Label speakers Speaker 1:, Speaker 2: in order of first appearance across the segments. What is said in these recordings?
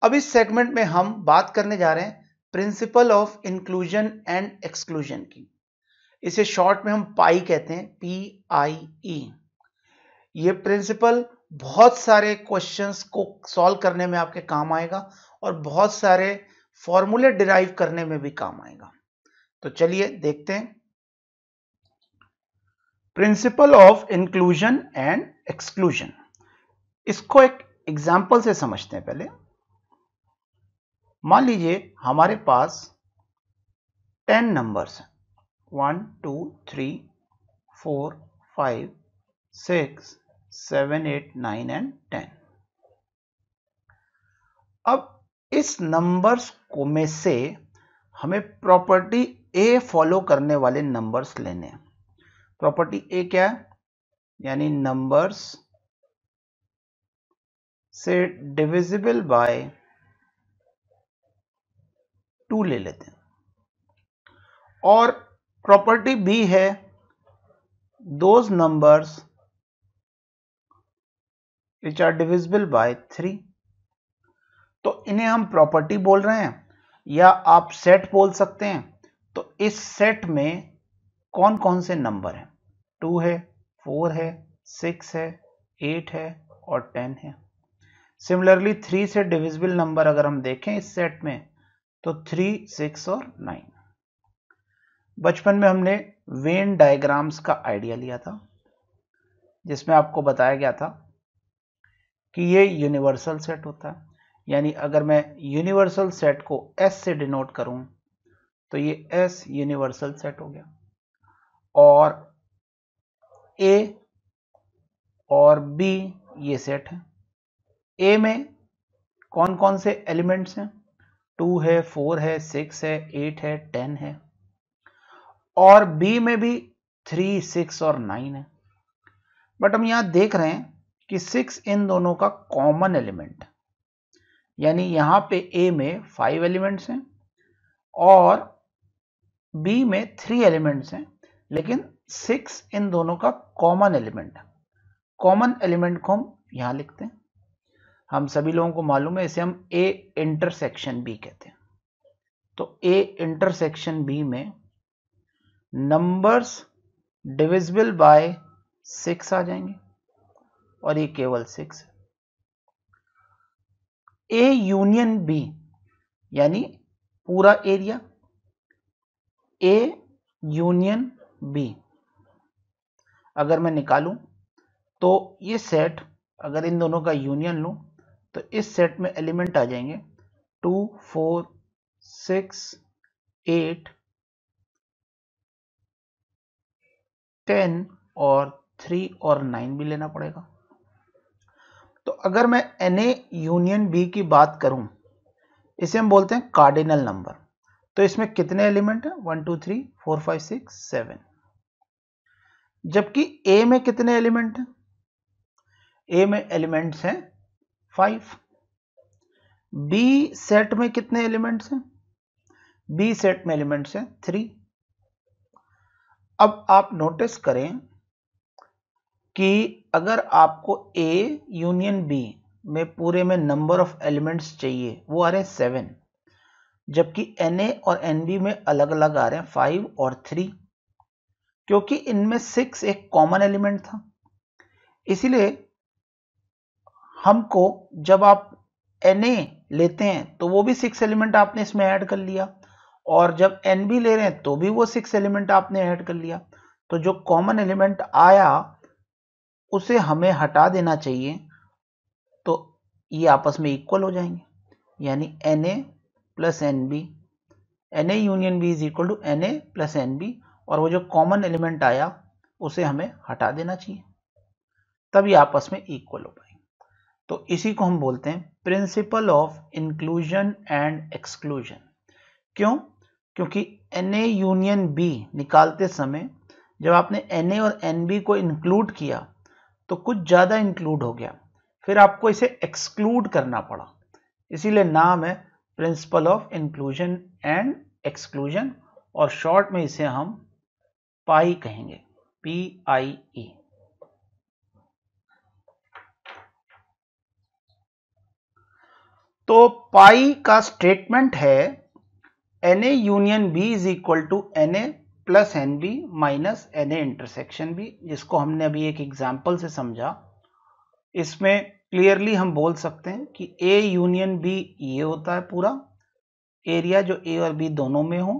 Speaker 1: अब इस सेगमेंट में हम बात करने जा रहे हैं principal of inclusion and exclusion की। इसे शॉर्ट में हम पाई कहते हैं, PIE। ये प्रिंसिपल बहुत सारे क्वेश्चंस को सॉल्व करने में आपके काम आएगा और बहुत सारे फॉर्मूले डिराइव करने में भी काम आएगा। तो चलिए देखते हैं principal of inclusion and exclusion. इसको एक एग्जाम्पल से समझते हैं। पहले मान लीजिए हमारे पास 10 नंबर्स हैं, 1 2 3 4 5 6 7 8 9 एंड 10। अब इस नंबर्स को में से हमें प्रॉपर्टी ए फॉलो करने वाले नंबर्स लेने हैं। प्रॉपर्टी ए क्या है? यानी नंबर्स से डिविजिबल बाय 2 ले लेते हैं। और प्रॉपर्टी बी है those numbers which are divisible by 3। तो इन्हें हम प्रॉपर्टी बोल रहे हैं या आप सेट बोल सकते हैं। तो इस सेट में कौन कौन से नंबर हैं? 2 है, 4 है, 6 है, 8 है और 10 है। सिमिलरली 3 से डिविजिबल नंबर अगर हम देखें इस सेट में तो 3, 6 और 9। बचपन में हमने वेन डायग्राम्स का आइडिया लिया था जिसमें आपको बताया गया था कि ये यूनिवर्सल सेट होता है। यानी अगर मैं यूनिवर्सल सेट को S से डिनोट करूं तो ये S यूनिवर्सल सेट हो गया। और A और B ये सेट है। A में कौन कौन से एलिमेंट्स हैं? 2 है, 4 है, 6 है, 8 है, 10 है। और B में भी 3, 6 और 9 है। बट हम यहां देख रहे हैं कि 6 इन दोनों का कॉमन एलिमेंट है। यानी यहां पे A में 5 एलिमेंट्स हैं और B में 3 एलिमेंट्स हैं, लेकिन 6 इन दोनों का कॉमन एलिमेंट है। कॉमन एलिमेंट को हम यहां लिखते हैं। हम सभी लोगों को मालूम है, इसे हम A इंटरसेक्शन B कहते हैं। तो A इंटरसेक्शन B में नंबर्स डिविजिबल बाय 6 आ जाएंगे और ये केवल 6 है। A यूनियन B यानी पूरा एरिया A यूनियन B अगर मैं निकालूं तो ये सेट, अगर इन दोनों का यूनियन लूं तो इस सेट में एलिमेंट आ जाएंगे 2, 4, 6, 8, 10 और 3 और 9 भी लेना पड़ेगा। तो अगर मैं Na यूनियन B की बात करूं, इसे हम बोलते हैं कार्डिनल नंबर। तो इसमें कितने एलिमेंट हैं? 1 2 3 4 5 6 7। जबकि A में कितने एलिमेंट हैं? A में एलिमेंट्स हैं 5। B सेट में कितने एलिमेंट्स हैं? B सेट में एलिमेंट्स हैं 3। अब आप नोटिस करें कि अगर आपको A यूनियन B में पूरे में नंबर ऑफ एलिमेंट्स चाहिए, वो आ रहे हैं 7, जबकि Na और Nb में अलग अलग आ रहे हैं 5 और 3, क्योंकि इनमें 6 एक कॉमन एलिमेंट था। इसीलिए हमको जब आप Na लेते हैं तो वो भी 6 एलिमेंट आपने इसमें ऐड कर लिया, और जब Nb ले रहे हैं तो भी वो 6 एलिमेंट आपने ऐड कर लिया। तो जो कॉमन एलिमेंट आया उसे हमें हटा देना चाहिए, तो ये आपस में इक्वल हो जाएंगे। यानी Na plus Nb, Na union B is equal to Na plus Nb, और वो जो कॉमन एलिमेंट आया उसे हमें हटा देना चाहिए, तब ये आपस में इक्वल हो पाएंगे। तो इसी को हम बोलते हैं principal of inclusion and exclusion. क्यों? क्योंकि Na यूनियन B निकालते समय जब आपने Na और Nb को इंक्लूड किया तो कुछ ज्यादा इंक्लूड हो गया, फिर आपको इसे एक्सक्लूड करना पड़ा। इसीलिए नाम है principal of inclusion and exclusion, और शॉर्ट में इसे हम पाई कहेंगे, PIE। तो पाई का स्टेटमेंट है Na union B is equal to Na plus N B minus Na intersection B, जिसको हमने अभी एक एग्जाम्पल से समझा। इसमें क्लियरली हम बोल सकते हैं कि A यूनियन बी ये होता है पूरा एरिया जो A और B दोनों में हो,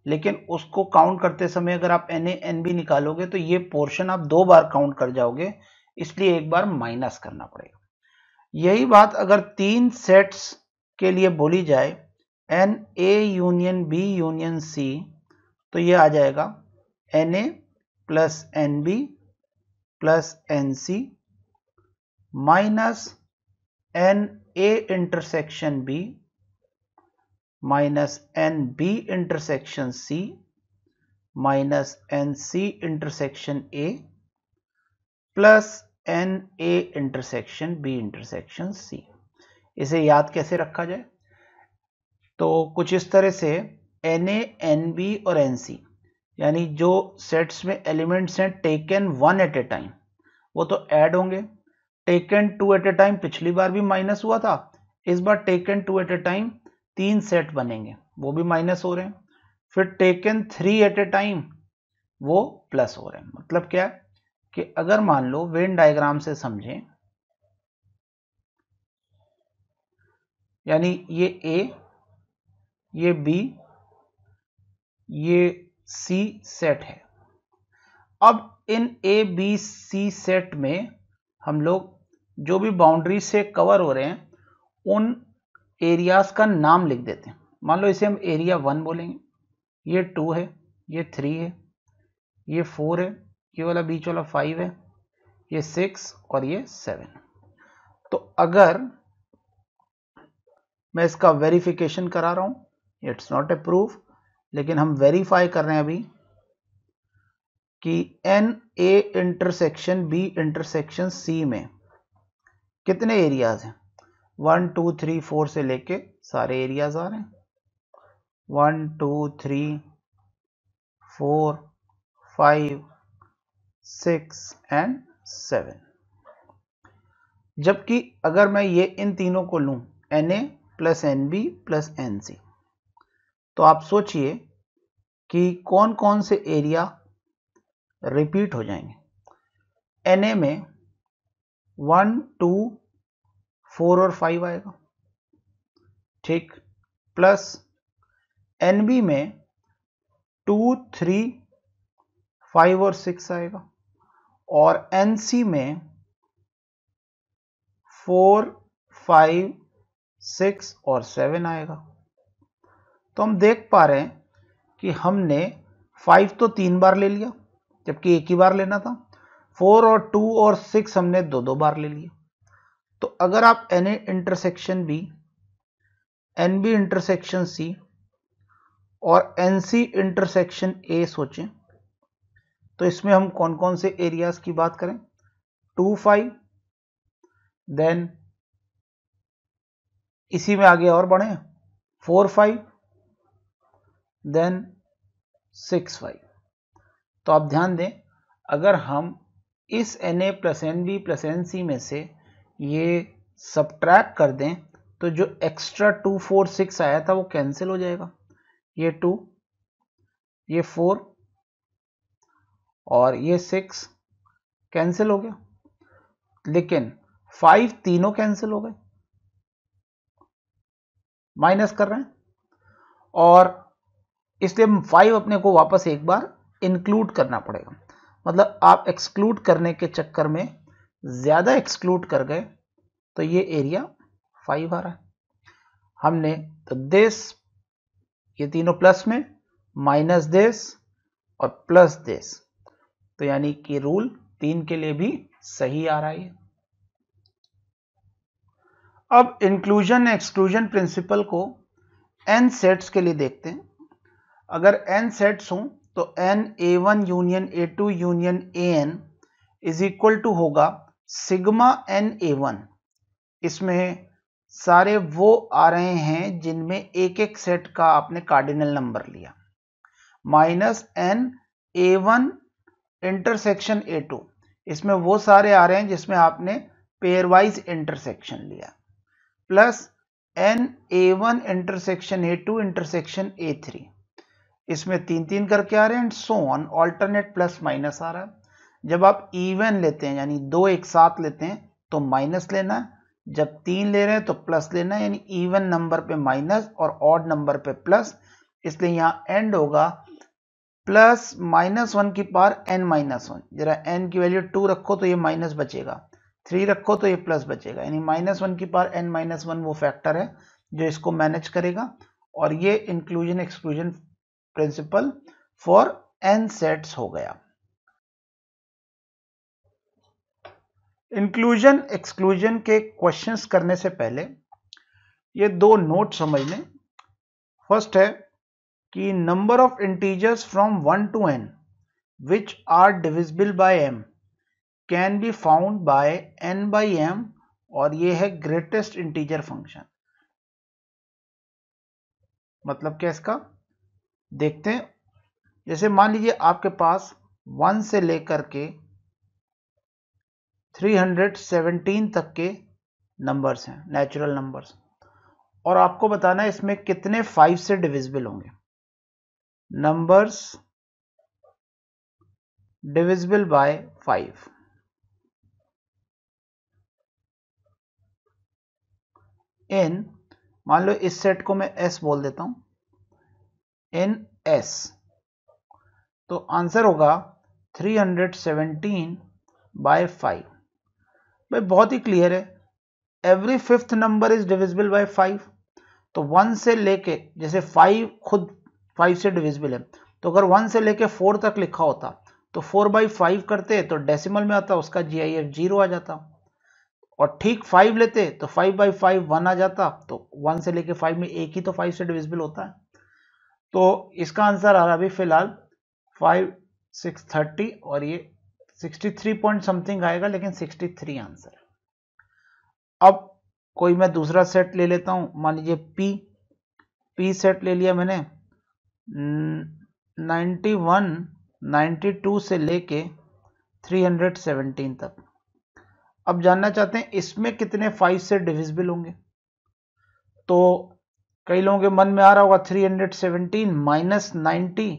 Speaker 1: लेकिन उसको काउंट करते समय अगर आप Na NB निकालोगे तो ये पोर्शन आप 2 बार काउंट कर जाओगे, इसलिए एक बार माइनस करना पड़ेगा। यही बात अगर 3 सेट्स के लिए बोली जाए Na union B union C, तो ये आ जाएगा Na plus NB plus NC minus Na intersection B minus NB intersection C minus NC intersection A plus Na intersection B intersection C। इसे याद कैसे रखा जाए? तो कुछ इस तरह से Na, NB और NC यानी जो सेट्स में एलिमेंट्स हैं टेकन 1 एट ए टाइम वो तो ऐड होंगे। टेकन 2 एट ए टाइम पिछली बार भी माइनस हुआ था, इस बार taken 2 at a time 3 set बनेंगे वो भी माइनस हो रहे हैं। फिर टेकन 3 एट ए टाइम वो प्लस हो रहे हैं। मतलब क्या है कि अगर मान लो वेन डायग्राम से समझें, यानी ये A, ये B, ये C सेट है। अब इन A, B, C सेट में हम लोग जो भी बाउंड्री से कवर हो रहे हैं उन एरियाज का नाम लिख देते हैं। मान लो इसे हम एरिया 1 बोलेंगे, ये 2 है, ये 3 है, ये 4 है, ये वाला बीच वाला 5 है, ये 6 और ये 7। तो अगर मैं इसका वेरिफिकेशन करा रहा हूं, इट्स नॉट ए प्रूफ, लेकिन हम वेरीफाई कर रहे हैं अभी कि Na intersection B intersection C में कितने एरियाज हैं। 1 2 3 4 से लेके सारे एरियाज आ रहे हैं। 1 2 3 4 5 6 एंड 7। जबकि अगर मैं ये इन तीनों को लूं Na plus NB plus NC, तो आप सोचिए कि कौन कौन से एरिया रिपीट हो जाएंगे। Na में 1 2 4 और 5 आएगा, ठीक, प्लस NB में 2 3 5 और 6 आएगा, और NC में 4 5 6 और 7 आएगा। तो हम देख पा रहे हैं कि हमने 5 तो 3 बार ले लिया जबकि एक ही बार लेना था, 4 और 2 और 6 हमने 2 बार ले लिया। तो अगर आप Na intersection B, NB intersection C और NC इंटरसेक्शन A सोचें, तो इसमें हम कौन कौन से एरियाज की बात करें। 2 5, देन इसी में आगे और बढ़े 4 5, देन 6 5। तो आप ध्यान दें, अगर हम इस Na plus NB plus NC में से ये सबट्रैक्ट कर दें तो जो एक्स्ट्रा 2 4 6 आया था वो कैंसिल हो जाएगा। ये 2, ये 4 और ये 6 कैंसिल हो गया, लेकिन 5 तीनों कैंसिल हो गए, माइनस कर रहे हैं, और इसलिए 5 अपने को वापस एक बार इंक्लूड करना पड़ेगा। मतलब आप एक्सक्लूड करने के चक्कर में ज्यादा एक्सक्लूड कर गए तो ये एरिया 5 आ रहा है। हमने तो दिस, ये तीनों प्लस में, माइनस दिस और प्लस दिस, तो यानी कि रूल 3 के लिए भी सही आ रहा है। अब इंक्लूजन एक्सक्लूजन प्रिंसिपल को n सेट्स के लिए देखते हैं। अगर n सेट्स हों तो n A1 union A2 union AN is equal to होगा सिग्मा n A1। इसमें सारे वो आ रहे हैं जिनमें एक एक सेट का आपने कार्डिनल नंबर लिया, minus n A1 intersection A2, इसमें वो सारे आ रहे हैं जिसमें आपने पेयर वाइज इंटरसेक्शन लिया, plus NA1 intersection A2 intersection A3, इसमें 3 करके आ रहे हैं and so on, alternate plus minus आ रहा है। जब आप इवन लेते हैं यानी दो एक साथ लेते हैं तो माइनस लेना है, जब 3 ले रहे हैं तो प्लस लेना है, यानी इवन नंबर पे माइनस और ऑड नंबर पे प्लस, इसलिए यहां एंड होगा प्लस -1 की पावर n-1। जरा n की वैल्यू 2 रखो तो ये माइनस बचेगा, 3 रखो तो ये प्लस बचेगा, यानी -1 की पावर n-1 वो फैक्टर है जो इसको मैनेज करेगा। और ये inclusion exclusion principal for n sets हो गया। इंक्लूजन एक्सक्लूजन के क्वेश्चंस करने से पहले ये दो नोट समझ लें। फर्स्ट है कि number of integers from 1 to n which are divisible by m can be found by n by m, और ये है ग्रेटेस्ट इंटीजर फंक्शन। मतलब क्या इसका देखते हैं। जैसे मान लीजिए आपके पास 1 से लेकर के 317 तक के नंबर्स हैं, नेचुरल नंबर्स, और आपको बताना है इसमें कितने 5 से डिविजिबल होंगे। नंबर्स डिविजिबल बाय 5, इन, मान लो इस सेट को मैं S बोल देता हूं, इन S, तो आंसर होगा 317 बाय 5। भाई बहुत ही क्लियर है, every fifth number is divisible by 5। तो 1 से लेके, जैसे 5 खुद 5 से डिविजिबल है, तो अगर 1 से लेके 4 तक लिखा होता तो 4/5 करते तो डेसिमल में आता, उसका GIF 0 आ जाता। और ठीक 5 लेते तो 5/5 1 आ जाता, तो 1 से लेके 5 में एक ही तो 5 से डिविजिबल होता है। तो इसका आंसर आ रहा अभी फिलहाल 5 6 30, और ये 63 पॉइंट समथिंग आएगा, लेकिन 63 आंसर। अब कोई मैं दूसरा सेट ले लेता हूं, मान लीजिए P सेट ले लिया मैंने, 91 92 से लेके 317 तक। अब जानना चाहते हैं इसमें कितने 5 से डिविजिबल होंगे। तो कई लोगों के मन में आ रहा होगा 317 माइनस 90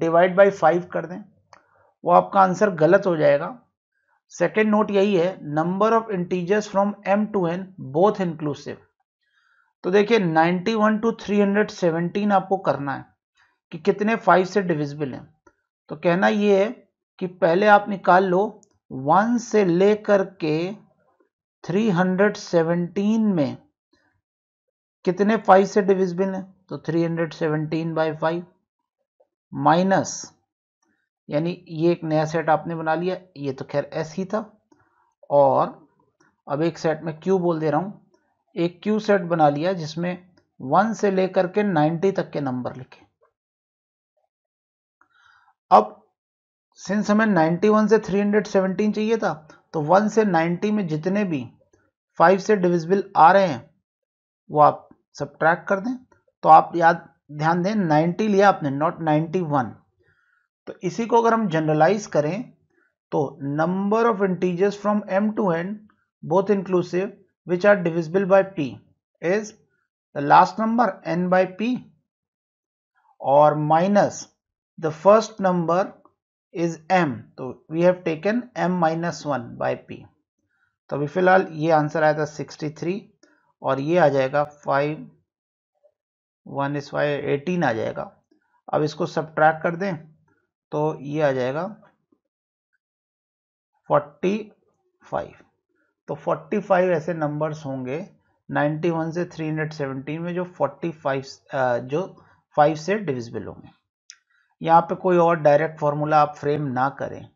Speaker 1: डिवाइड बाई 5 कर दें, वो आपका आंसर गलत हो जाएगा। सेकेंड नोट यही है, number of integers from m to n both inclusive. तो देखिए 91 to 317 आपको करना है कि कितने 5 से डिविजिबल हैं। तो कहना ये है कि पहले आप निकाल लो 1 से लेकर के 317 में कितने 5 से डिविजिबल हैं, तो 317 बाई 5 माइनस, यानी ये एक नया सेट आपने बना लिया, ये तो खैर S ही था, और अब एक सेट में Q बोल दे रहा हूं, एक Q सेट बना लिया जिसमें 1 से लेकर के 90 तक के नंबर लिखे। अब सिंस हमें 91 से 317 चाहिए था, तो 1 से 90 में जितने भी 5 से डिविजिबल आ रहे हैं वो आप सब्ट्रैक्ट कर दें। तो आप ध्यान दें 90 लिया आपने, नॉट 91। तो इसी को अगर हम जनरलाइज करें तो number of integers from m to n both inclusive which are divisible by p is the last number n by p, और minus the first number is m, तो we have taken m-1 by p। तो अभी फिलहाल ये answer आया था 63, और ये आ जाएगा 5 1 is 5 18 आ जाएगा। अब इसको सब्ट्रैक्ट कर दें तो ये आ जाएगा 45। तो 45 ऐसे नंबर्स होंगे 91 से 317 में जो 45 जो 5 से डिविजिबल होंगे। यहाँ पे कोई और डायरेक्ट फॉर्मूला आप फ्रेम ना करें।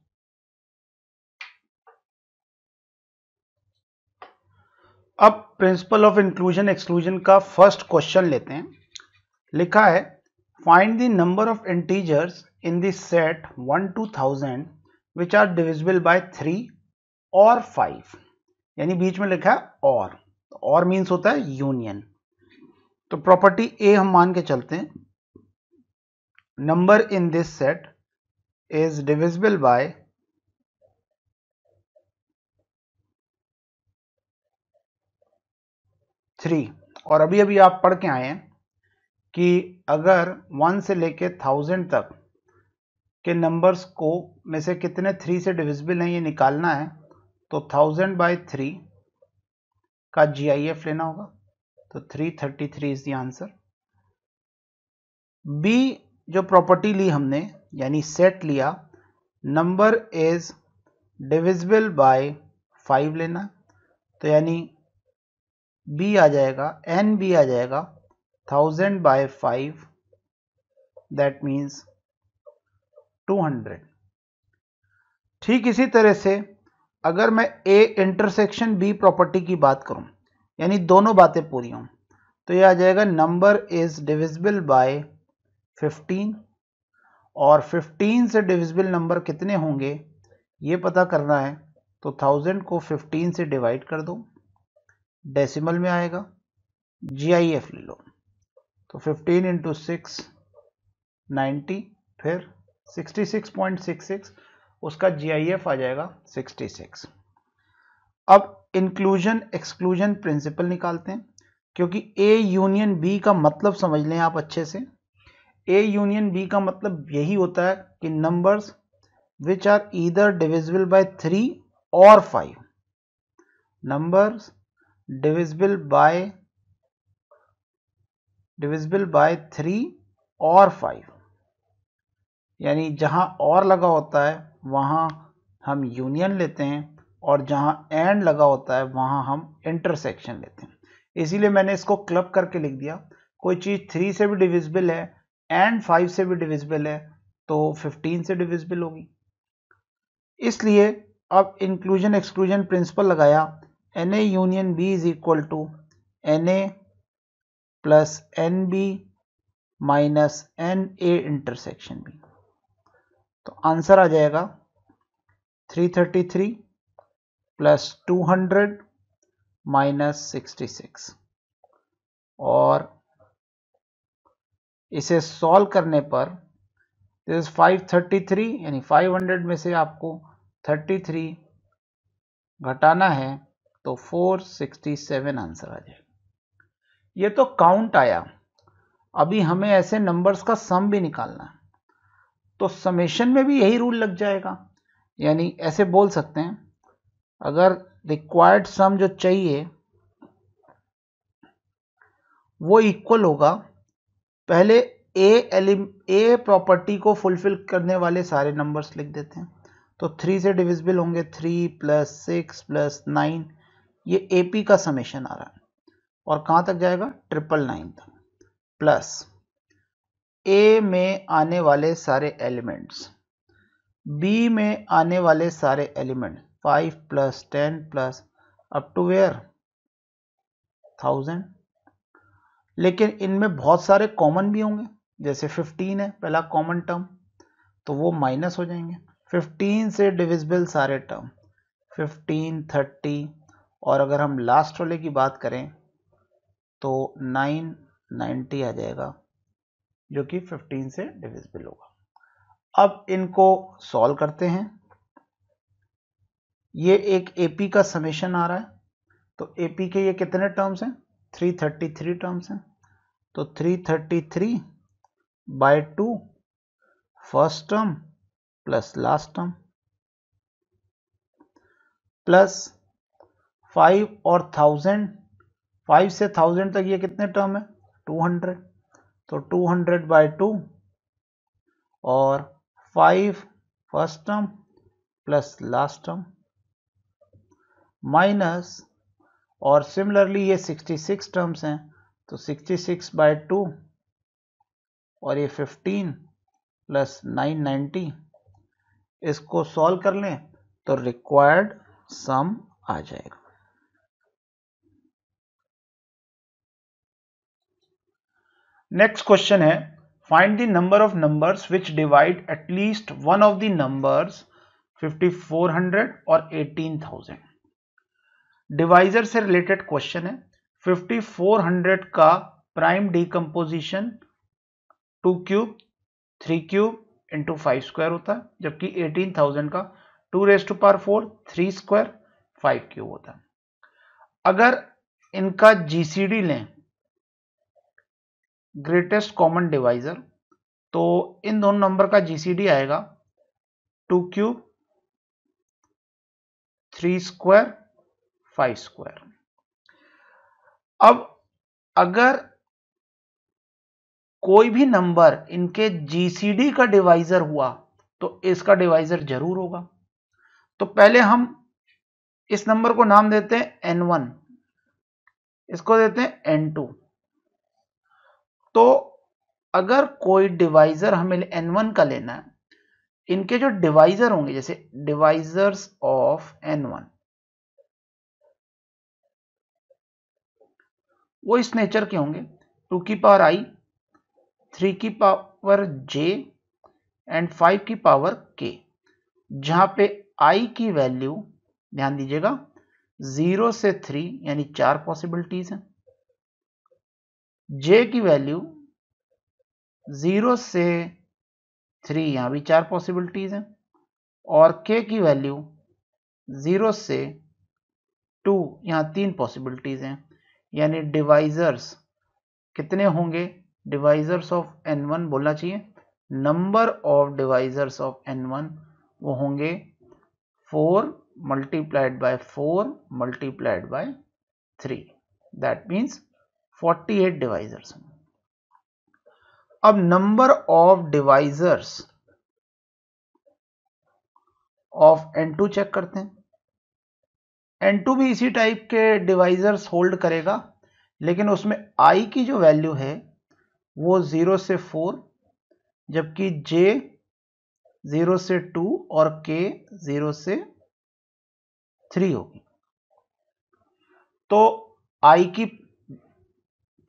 Speaker 1: अब प्रिंसिपल ऑफ इंक्लूजन एक्सक्लूजन का फर्स्ट क्वेश्चन लेते हैं। लिखा है find the number of integers in the set 1 to 1000 which are divisible by 3 और 5, यानी बीच में लिखा है और मीन्स होता है यूनियन। तो प्रॉपर्टी ए हम मान के चलते हैं, number in this set is divisible by 3। और अभी अभी आप पढ़ के आए हैं कि अगर 1 से लेके 1000 तक के नंबर्स को में से कितने 3 से डिविजिबल हैं ये निकालना है, तो 1000/3 का GIF लेना होगा। तो 333 इज द आंसर। बी जो प्रॉपर्टी ली हमने, यानी सेट लिया, नंबर इज डिविजिबल बाय 5 लेना, तो यानी बी आ जाएगा, एन बी आ जाएगा 1000/5, दैट मीन्स 200। ठीक इसी तरह से अगर मैं ए इंटरसेक्शन बी प्रॉपर्टी की बात करूं, यानी दोनों बातें पूरी हों, तो यह आ जाएगा नंबर इज डिविजिबल बाय 15, और 15 से डिविजिबल नंबर कितने होंगे ये पता करना है, तो 1000 को 15 से डिवाइड कर दो, डेसिमल में आएगा, GIF ले लो, तो 15 इंटू 6 90, फिर 66.66, उसका GIF आ जाएगा 66। अब इंक्लूजन एक्सक्लूजन प्रिंसिपल निकालते हैं, क्योंकि ए यूनियन बी का मतलब समझ लें आप अच्छे से। ए यूनियन बी का मतलब यही होता है कि numbers which are either divisible by 3 और 5, नंबर्स डिविजिबल बाय 3 और 5, यानी जहां और लगा होता है वहां हम यूनियन लेते हैं, और जहां एंड लगा होता है वहां हम इंटरसेक्शन लेते हैं। इसीलिए मैंने इसको क्लब करके लिख दिया। कोई चीज 3 से भी डिविजिबल है एंड 5 से भी डिविजिबल है तो 15 से डिविजिबल होगी। इसलिए अब इंक्लूजन एक्सक्लूजन प्रिंसिपल लगाया, Na union B is equal to Na plus NB minus Na intersection B. तो आंसर आ जाएगा 333 प्लस 200 माइनस 66, और इसे सॉल्व करने पर दिस 533, यानी 500 में से आपको 33 घटाना है तो 467 आंसर आ जाएगा। ये तो काउंट आया, अभी हमें ऐसे नंबर्स का सम भी निकालना है, तो समेशन में भी यही रूल लग जाएगा। यानी ऐसे बोल सकते हैं, अगर रिक्वायर्ड सम जो चाहिए वो इक्वल होगा, पहले ए प्रॉपर्टी को फुलफिल करने वाले सारे नंबर्स लिख देते हैं। तो 3 से डिविजिबल होंगे 3 प्लस 6 प्लस 9, ये एपी का समेशन आ रहा है, और कहां तक जाएगा 999 तक, प्लस ए में आने वाले सारे एलिमेंट्स, बी में आने वाले सारे element 5 plus 10 plus up to where 1000। लेकिन इनमें बहुत सारे कॉमन भी होंगे, जैसे 15 है पहला कॉमन टर्म, तो वो माइनस हो जाएंगे। 15 से डिविजिबल सारे टर्म 15, 30, और अगर हम लास्ट वाले की बात करें तो 990 आ जाएगा, जो कि 15 से डिविजिबल होगा। अब इनको सॉल्व करते हैं। ये एक एपी का समेशन आ रहा है, तो एपी के ये कितने टर्म्स हैं 333 टर्म्स हैं, तो 333/2 first term plus last term, plus 5 और 1000, 5 से 1000 तक ये कितने टर्म है 200, तो 200/2 और 5 first term plus last term, minus, और सिमिलरली ये 66 टर्म्स हैं, तो 66/2 और ये 15 प्लस 990, इसको सॉल्व कर लें तो रिक्वायर्ड सम आ जाएगा। नेक्स्ट क्वेश्चन है, find the number of numbers which divide at least one of the numbers 5400 और 18000। डिवाइजर से रिलेटेड क्वेश्चन है। 5400 का prime decomposition 2 cube 3 cube into 5 square होता है, जबकि 18000 का 2 raised to power 4 3 square 5 cube होता है। अगर इनका जीसीडी लें, ग्रेटेस्ट कॉमन डिवाइजर, तो इन दोनों नंबर का जीसीडी आएगा 2 क्यूब 3 स्क्वायर 5 स्क्वायर। अब अगर कोई भी नंबर इनके जीसीडी का डिवाइजर हुआ तो इसका डिवाइजर जरूर होगा। तो पहले हम इस नंबर को नाम देते हैं n1, इसको देते हैं n2। तो अगर कोई डिवाइजर हमें n1 का लेना है, इनके जो डिवाइजर होंगे, जैसे डिवाइजर्स ऑफ n1, वो इस नेचर के होंगे 2 की पावर i, 3 की पावर j एंड 5 की पावर k, जहां पे i की वैल्यू ध्यान दीजिएगा 0 से 3 यानी 4 पॉसिबिलिटीज हैं, j की वैल्यू 0 से 3 यहां भी 4 पॉसिबिलिटीज हैं, और k की वैल्यू 0 से 2 यहां 3 पॉसिबिलिटीज हैं। यानी डिवाइजर्स कितने होंगे? डिवाइजर्स ऑफ n1 बोलना चाहिए, number of divisors of n1 वो होंगे 4 multiplied by 4 multiplied by 3, that means 48 divisors. अब number of divisors of n2 check करते हैं। n2 भी इसी टाइप के डिवाइजर्स होल्ड करेगा, लेकिन उसमें i की जो वैल्यू है वो 0 से 4, जबकि j 0 से 2 और k 0 से 3 होगी। तो i की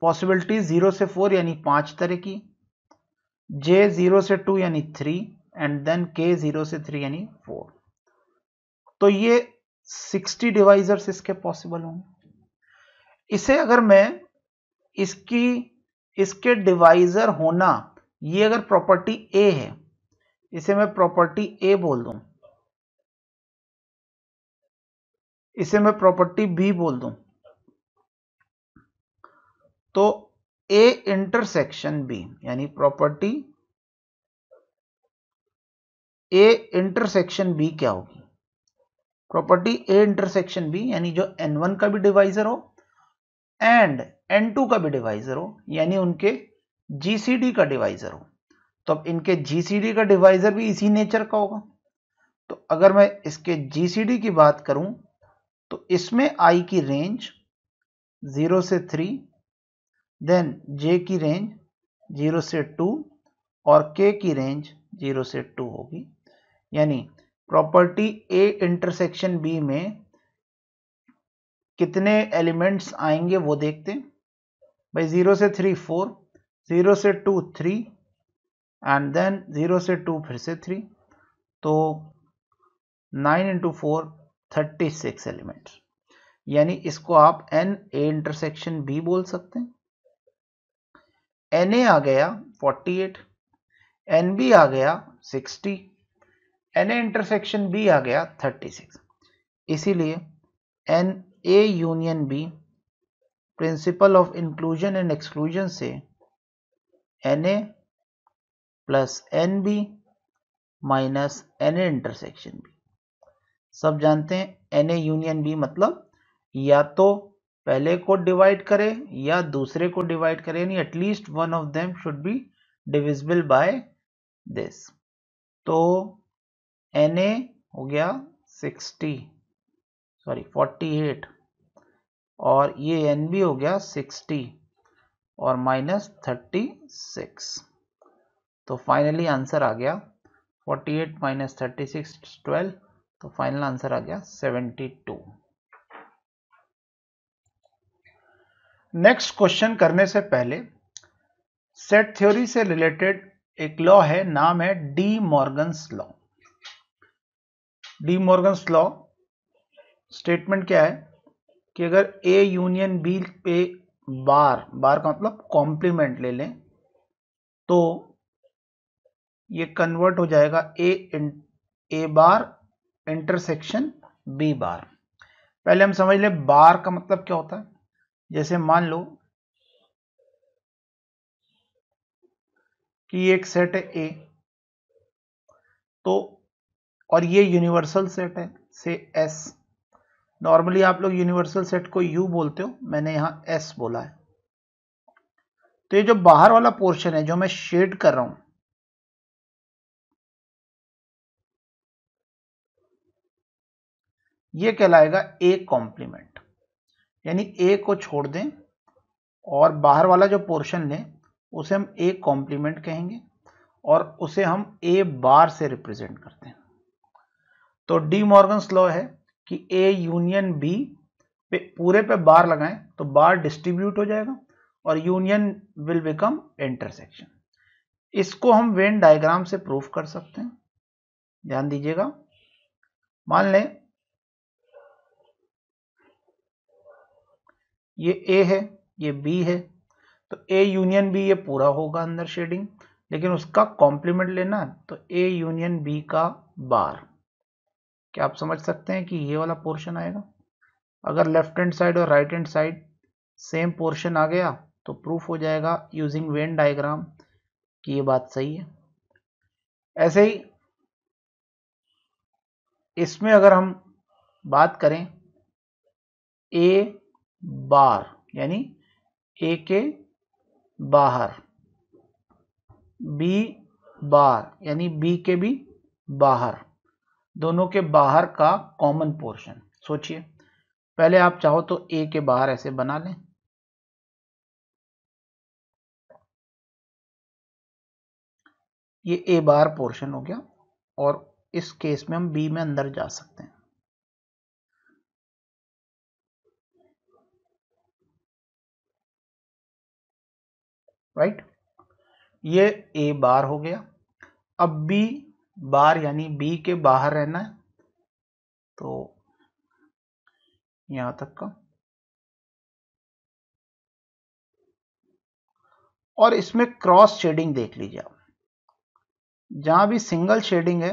Speaker 1: पॉसिबिलिटी 0 से 4 यानी 5 तरह की, j 0 से 2 यानी 3 एंड देन k 0 से 3 यानी 4। तो ये 60 डिवाइजर्स इसके पॉसिबल होंगे। इसे अगर मैं इसके डिवाइजर होना, ये अगर प्रॉपर्टी A है, इसे मैं प्रॉपर्टी A बोल दूं, इसे मैं प्रॉपर्टी B बोल दूं, तो A इंटरसेक्शन B यानी प्रॉपर्टी A इंटरसेक्शन B क्या होगी? प्रॉपर्टी A इंटरसेक्शन B यानी जो n1 का भी डिवाइजर हो एंड n2 का भी डिवाइजर हो, यानी उनके जीसीडी का डिवाइजर हो। तो अब इनके जीसीडी का डिवाइजर भी इसी नेचर का होगा। तो अगर मैं इसके जीसीडी की बात करूं तो इसमें i की रेंज 0 से 3, देन j की रेंज 0 से 2 और k की रेंज 0 से 2 होगी। यानी प्रॉपर्टी A इंटरसेक्शन B में कितने एलिमेंट्स आएंगे वो देखते हैं भाई। 0 से 3 4, 0 से 2 3 एंड देन 0 से 2 फिर से 3, तो 9 इंटू 4 36 एलिमेंट्स। यानी इसको आप n A इंटरसेक्शन B बोल सकते हैं। NA आ गया 48, NB आ गया 60, NA इंटरसेक्शन B आ गया 36। इसीलिए NA union B principal of inclusion and exclusion से NA plus NB minus NA intersection B। सब जानते हैं NA यूनियन B मतलब या तो पहले को डिवाइड करे या दूसरे को डिवाइड करे, यानी at least one of them should be divisible by this. तो NA हो गया 48 और ये NB हो गया 60 और माइनस 36। तो फाइनली आंसर आ गया 48 माइनस 36 12, तो फाइनल आंसर आ गया 72। नेक्स्ट क्वेश्चन करने से पहले सेट थ्योरी से रिलेटेड एक लॉ है, नाम है D Morgan's law. D Morgan's law statement क्या है कि अगर A यूनियन B पे बार का मतलब कॉम्प्लीमेंट ले लें तो ये कन्वर्ट हो जाएगा A बार इंटरसेक्शन B बार। पहले हम समझ लें बार का मतलब क्या होता है। जैसे मान लो कि एक सेट है ए, तो और ये यूनिवर्सल सेट है से एस। नॉर्मली आप लोग यूनिवर्सल सेट को यू बोलते हो, मैंने यहां एस बोला है। तो ये जो बाहर वाला पोर्शन है जो मैं शेड कर रहा हूं, ये कहलाएगा ए कॉम्प्लीमेंट। यानी ए को छोड़ दें और बाहर वाला जो पोर्शन लें उसे हम ए कॉम्प्लीमेंट कहेंगे और उसे हम ए बार से रिप्रेजेंट करते हैं। तो डी मॉर्गन्स लॉ है कि ए यूनियन बी पे पूरे पे बार लगाएं तो बार डिस्ट्रीब्यूट हो जाएगा और यूनियन विल बिकम इंटरसेक्शन। इसको हम वेन डायग्राम से प्रूफ कर सकते हैं। ध्यान दीजिएगा, मान लें ये ए है, ये बी है, तो ए यूनियन बी ये पूरा होगा अंदर शेडिंग, लेकिन उसका कॉम्प्लीमेंट लेना है तो ए यूनियन बी का बार। क्या आप समझ सकते हैं कि ये वाला पोर्शन आएगा? अगर लेफ्ट हैंड साइड और right hand side same portion आ गया तो प्रूफ हो जाएगा यूजिंग वेन डायग्राम कि ये बात सही है। ऐसे ही इसमें अगर हम बात करें ए बार यानी ए के बाहर, बी बार यानी बी के भी बाहर, दोनों के बाहर का कॉमन पोर्शन। सोचिए, पहले आप चाहो तो ए के बाहर ऐसे बना लें, ये ए बार पोर्शन हो गया और इस केस में हम बी में अंदर जा सकते हैं। राइट, ये ए बार हो गया। अब बी बार यानी बी के बाहर रहना है तो यहां तक का, और इसमें क्रॉस शेडिंग देख लीजिए आप, जहां भी सिंगल शेडिंग है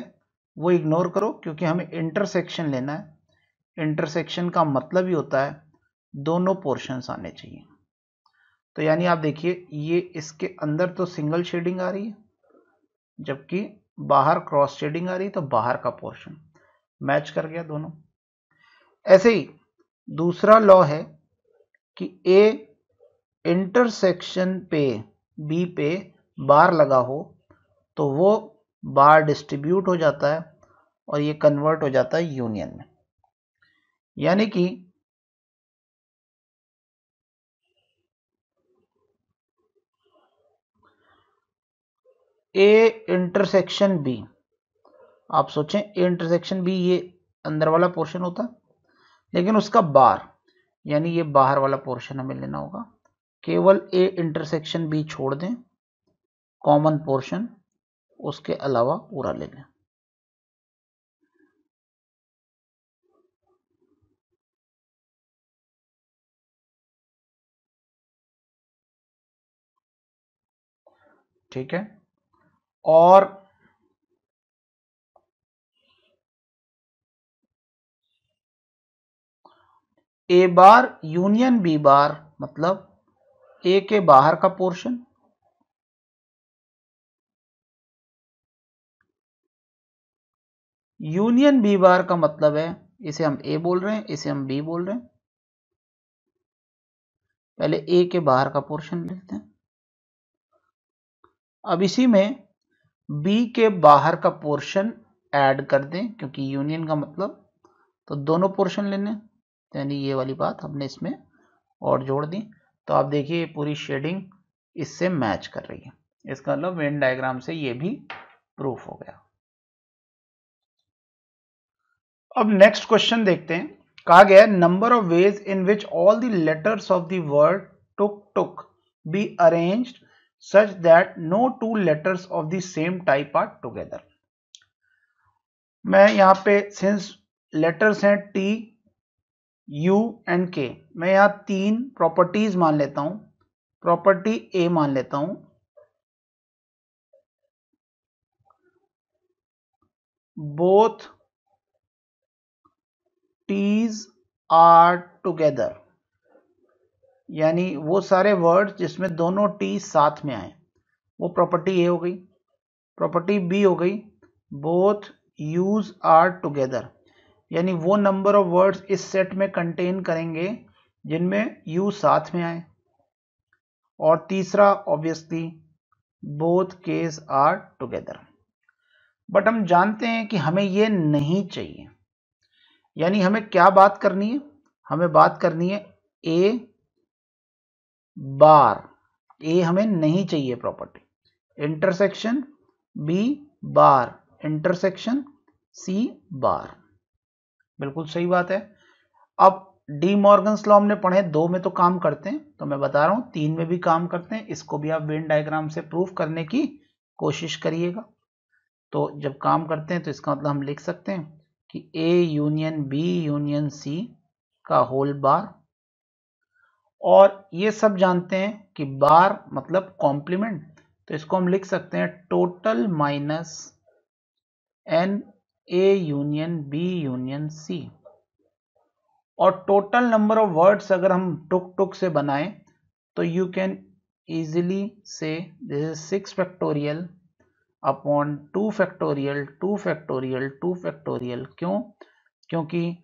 Speaker 1: वो इग्नोर करो क्योंकि हमें इंटरसेक्शन लेना है। इंटरसेक्शन का मतलब ही होता है दोनों पोर्शंस आने चाहिए। तो यानी आप देखिए ये इसके अंदर तो सिंगल शेडिंग आ रही है जबकि बाहर क्रॉस शेडिंग आ रही है, तो बाहर का पोर्शन मैच कर गया दोनों। ऐसे ही दूसरा लॉ है कि ए इंटरसेक्शन पे बी पे बार लगा हो तो वो बार डिस्ट्रीब्यूट हो जाता है और ये कन्वर्ट हो जाता है यूनियन में। यानी कि ए इंटरसेक्शन बी, आप सोचें ए इंटरसेक्शन बी ये अंदर वाला पोर्शन होता है लेकिन उसका बार यानी ये बाहर वाला पोर्शन हमें लेना होगा। केवल ए इंटरसेक्शन बी छोड़ दें, कॉमन पोर्शन उसके अलावा पूरा ले लें। ठीक है, और ए बार यूनियन बी बार मतलब ए के बाहर का पोर्शन, यूनियन बी बार का मतलब है इसे हम ए बोल रहे हैं, इसे हम बी बोल रहे हैं। पहले ए के बाहर का पोर्शन लेते हैं, अब इसी में बी के बाहर का पोर्शन ऐड कर दें क्योंकि यूनियन का मतलब, तो दोनों पोर्शन लेने, यानी ये वाली बात हमने इसमें और जोड़ दी। तो आप देखिए पूरी शेडिंग इससे मैच कर रही है, इसका मतलब वेन डायग्राम से ये भी प्रूफ हो गया। अब नेक्स्ट क्वेश्चन देखते हैं। कहा गया number of ways in which all the letters of the word tuk be arranged such that no two letters of the same type are together. मैं यहां पे सिंस लेटर्स हैं टी यू एंड के, मैं यहां तीन properties मान लेता हूं। प्रॉपर्टी ए मान लेता हूं, बोथ टीज आर टुगेदर। यानी वो सारे वर्ड्स जिसमें दोनों टी साथ में आए, वो प्रॉपर्टी ए हो गई। प्रॉपर्टी बी हो गई बोथ यूज आर टुगेदर, यानी वो नंबर ऑफ वर्ड्स इस सेट में कंटेन करेंगे जिनमें यू साथ में आए। और तीसरा obviously both case are together. But हम जानते हैं कि हमें ये नहीं चाहिए, यानी हमें क्या बात करनी है, हमें बात करनी है ए बार। ए हमें नहीं चाहिए property. Intersection B bar intersection C bar. बिल्कुल सही बात है। अब डी मॉर्गन्स लॉ हमने पढ़े, 2 में तो काम करते हैं, तो मैं बता रहा हूं 3 में भी काम करते हैं। इसको भी आप वेन डायग्राम से प्रूफ करने की कोशिश करिएगा। तो जब काम करते हैं तो इसका मतलब हम लिख सकते हैं कि A union B union C का होल बार। और ये सब जानते हैं कि बार मतलब कॉम्प्लीमेंट, तो इसको हम लिख सकते हैं total minus N A union B union C. और टोटल नंबर ऑफ वर्ड्स अगर हम टुक टुक से बनाएं तो you can easily say this is 6 factorial upon 2 factorial 2 factorial 2 factorial. क्यों? क्योंकि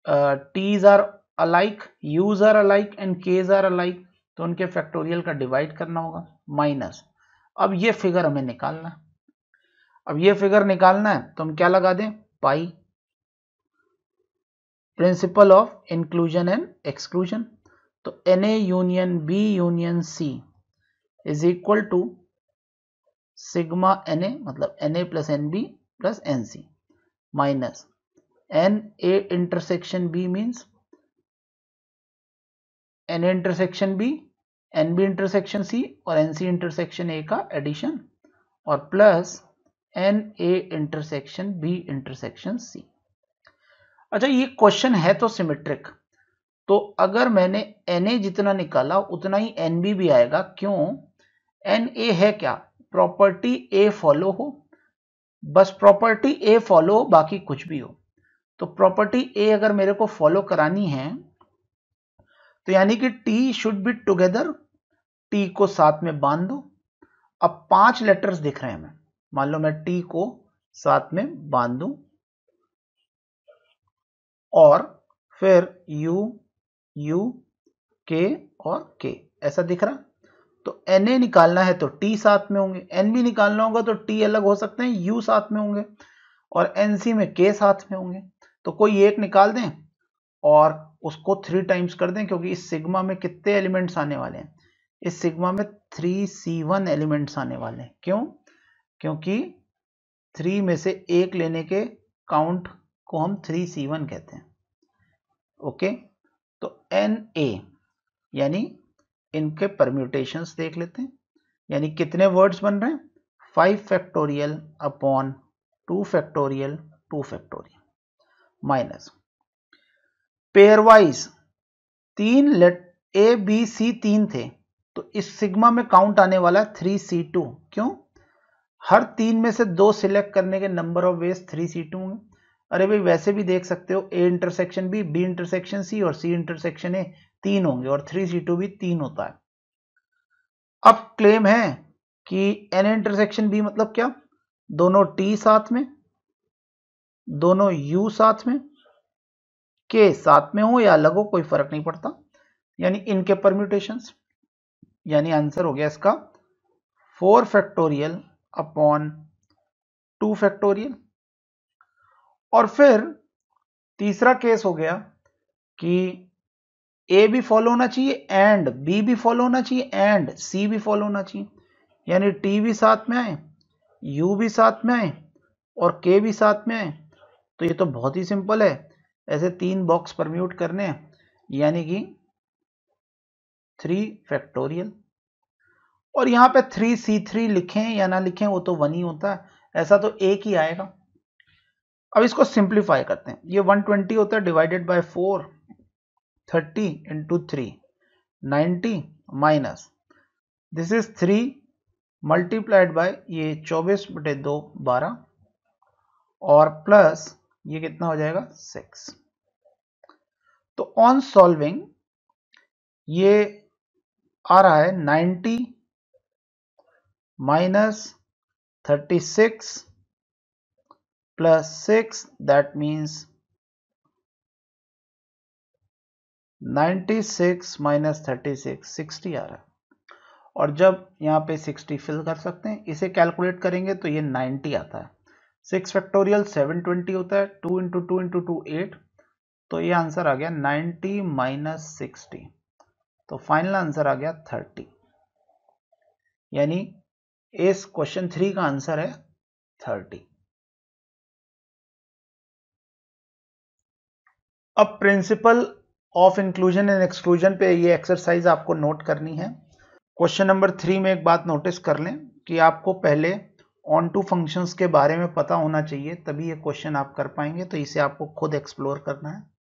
Speaker 1: Ts are alike, Us are alike and Ks are alike, तो उनके फैक्टोरियल का डिवाइड करना होगा माइनस। अब ये फिगर हमें निकालना है। अब ये फिगर निकालना है तो हम क्या लगा दें, pi, principle of inclusion and exclusion. तो Na union B union C is equal to sigma Na मतलब Na plus NB plus NC minus Na intersection B means Na intersection B, NB intersection C और NC intersection A का addition और plus Na intersection B intersection C। अच्छा, ये question है तो symmetric, तो अगर मैंने Na जितना निकाला उतना ही NB भी आएगा। क्यों? Na है क्या? प्रॉपर्टी A फॉलो हो, बस प्रॉपर्टी A फॉलो हो, बाकी कुछ भी हो। तो प्रॉपर्टी A अगर मेरे को फॉलो करानी है तो यानी कि T should be together, T को साथ में बांध दो। अब 5 लेटर्स दिख रहे हैं, मैं मान लो मैं T को साथ में बांध दूं और फिर U U K और K ऐसा दिख रहा। तो Na निकालना है तो T साथ में होंगे, NB निकालना होगा तो T अलग हो सकते हैं, U साथ में होंगे और NC में K साथ में होंगे। तो कोई एक निकाल दें और उसको 3 टाइम्स कर दें, क्योंकि इस सिग्मा में कितने एलिमेंट्स आने वाले हैं, इस सिग्मा में 3C1 एलिमेंट्स आने वाले हैं। क्यों? क्योंकि 3 में से एक लेने के काउंट को हम 3C1 कहते हैं। ओके, तो Na यानी इनके परम्यूटेशंस देख लेते हैं, यानी कितने वर्ड्स बन रहे हैं, 5 factorial upon 2 factorial 2 factorial minus pair wise 3 A B C 3 थे, तो इस सिग्मा में काउंट आने वाला 3C2। क्यों? हर 3 में से 2 सिलेक्ट करने के नंबर ऑफ वेज 3C2 होंगे। अरे भाई, वैसे भी देख सकते हो A intersection B, B intersection C और C इंटरसेक्शन A 3 होंगे और 3C2 भी 3 होता है। अब क्लेम है कि N इंटरसेक्शन B मतलब क्या, दोनों T साथ में, दोनों U साथ में, K साथ में हो या अलग हो कोई फर्क नहीं पड़ता, यानी इनके परम्यूटेशंस। यानी आंसर हो गया इसका 4 फैक्टोरियल अपॉन 2 फैक्टोरियल। और फिर तीसरा केस हो गया कि A भी फॉलो होना चाहिए एंड B भी फॉलो होना चाहिए एंड C भी फॉलो होना चाहिए, यानी T भी साथ में आए, U भी साथ में आए और K भी साथ में आए। तो ये तो बहुत ही सिंपल है, ऐसे 3 बॉक्स परम्यूट करने हैं, यानी कि 3 फैक्टोरियल। और यहां पे 3C3 लिखें या ना लिखें वो तो 1 ही होता है, ऐसा तो एक ही आएगा। अब इसको सिंप्लीफाई करते हैं, ये 120 होता है divided by 4, 30 into 3 90 minus this is 3 multiplied by ये 24/2 12 और प्लस ये कितना हो जाएगा 6। तो ऑन सॉल्विंग ये आ रहा है 90 minus 36 plus 6, that means 96 minus 36 60 आ रहा है। और जब यहाँ पे 60 फिल कर सकते हैं, इसे कैलकुलेट करेंगे तो ये 90 आता है। 6 फैक्टोरियल 720 होता है, 2 इंटू 2 इंटू 2 8, तो ये आंसर आ गया 90 माइनस 60, तो फाइनल आंसर आ गया 30। यानी इस क्वेश्चन 3 का आंसर है 30। अब principle of inclusion and exclusion पे ये एक्सरसाइज आपको नोट करनी है। क्वेश्चन नंबर 3 में एक बात नोटिस कर लें कि आपको पहले ऑन टू फंक्शंस के बारे में पता होना चाहिए, तभी ये क्वेश्चन आप कर पाएंगे। तो इसे आपको खुद एक्सप्लोर करना है।